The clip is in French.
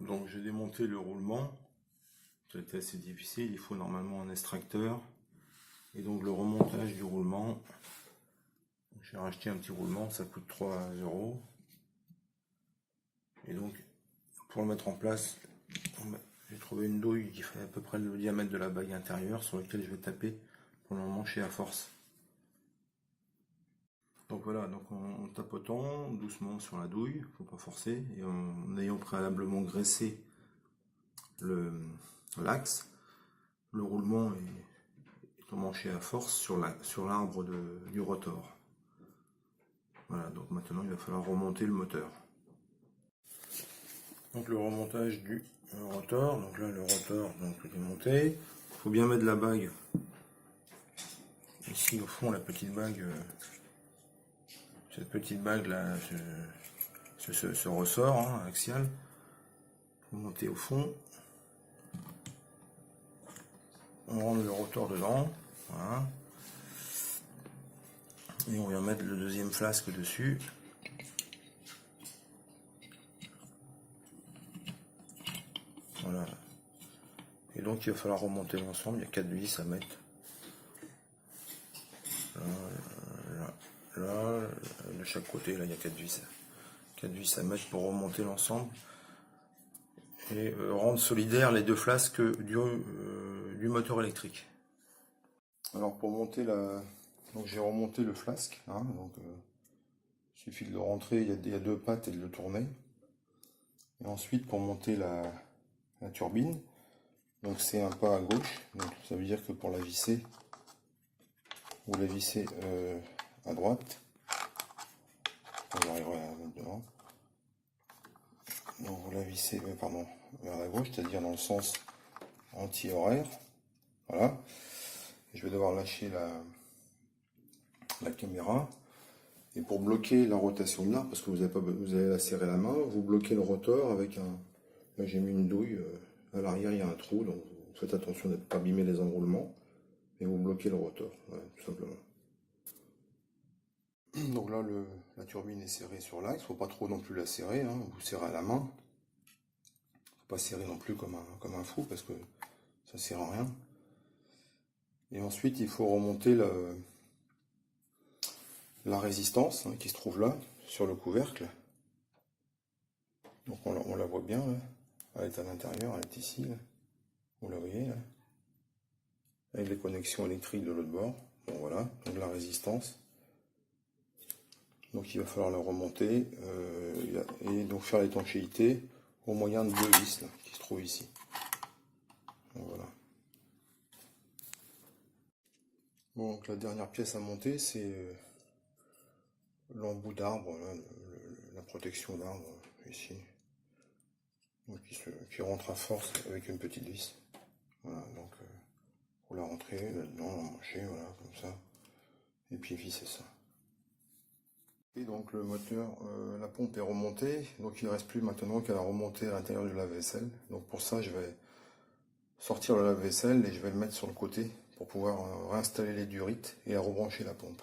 Donc j'ai démonté le roulement. Ça a été assez difficile, il faut normalement un extracteur. Et donc le remontage du roulement. J'ai racheté un petit roulement, ça coûte 3 €. Et donc pour le mettre en place, j'ai trouvé une douille qui fait à peu près le diamètre de la bague intérieure sur laquelle je vais taper pour l'emmancher à force. Donc voilà, donc en tapotant doucement sur la douille, faut pas forcer, et en ayant préalablement graissé l'axe, le roulement est emmanché à force sur l'arbre du rotor. Voilà, donc maintenant il va falloir remonter le moteur. Donc le remontage du rotor, donc là le rotor donc est monté. Il faut bien mettre la bague ici au fond, la petite bague, cette petite bague là, ce ressort hein, axial. Il faut monter au fond. On rentre le rotor dedans, voilà. Et on vient mettre le deuxième flasque dessus. Voilà. Et donc il va falloir remonter l'ensemble, il y a 4 vis à mettre. Là, de chaque côté, là il y a 4 vis. 4 vis à mettre pour remonter l'ensemble. Et rendre solidaires les deux flasques du moteur électrique. Alors pour monter donc j'ai remonté le flasque, hein, donc il suffit de le rentrer, il y a deux pattes et de le tourner. Et ensuite pour monter la turbine, donc c'est un pas à gauche, donc ça veut dire que pour la visser, vous la vissez à droite. On arrivera devant. Donc vous la vissez vers la gauche, c'est-à-dire dans le sens anti-horaire. Voilà. Et je vais devoir lâcher la caméra. Et pour bloquer la rotation de l'arbre, parce que vous allez la serrer la main, vous bloquez le rotor avec un... Là j'ai mis une douille, à l'arrière il y a un trou, donc vous faites attention de ne pas abîmer les enroulements. Et vous bloquez le rotor, voilà, tout simplement. Donc là la turbine est serrée sur l'axe, il ne faut pas trop non plus la serrer, hein, vous serrez à la main. Faut pas serrer non plus comme un fou parce que ça sert à rien. Et ensuite il faut remonter la résistance hein, qui se trouve là sur le couvercle. Donc on la voit bien là. Elle est à l'intérieur, elle est ici là. Vous la voyez là, avec les connexions électriques de l'autre bord. Bon voilà, donc la résistance. Donc il va falloir la remonter et donc faire l'étanchéité au moyen de deux vis là, qui se trouvent ici. Donc voilà. Bon, donc la dernière pièce à monter, c'est l'embout d'arbre, la protection d'arbre ici. Donc qui rentre à force avec une petite vis. Voilà, donc pour la rentrer là-dedans, l'emmancher, voilà, comme ça. Et puis visser ça. Et donc le moteur, la pompe est remontée, donc il ne reste plus maintenant qu'à la remonter à l'intérieur du lave-vaisselle. Donc pour ça, je vais sortir le lave-vaisselle et je vais le mettre sur le côté pour pouvoir réinstaller les durites et à rebrancher la pompe.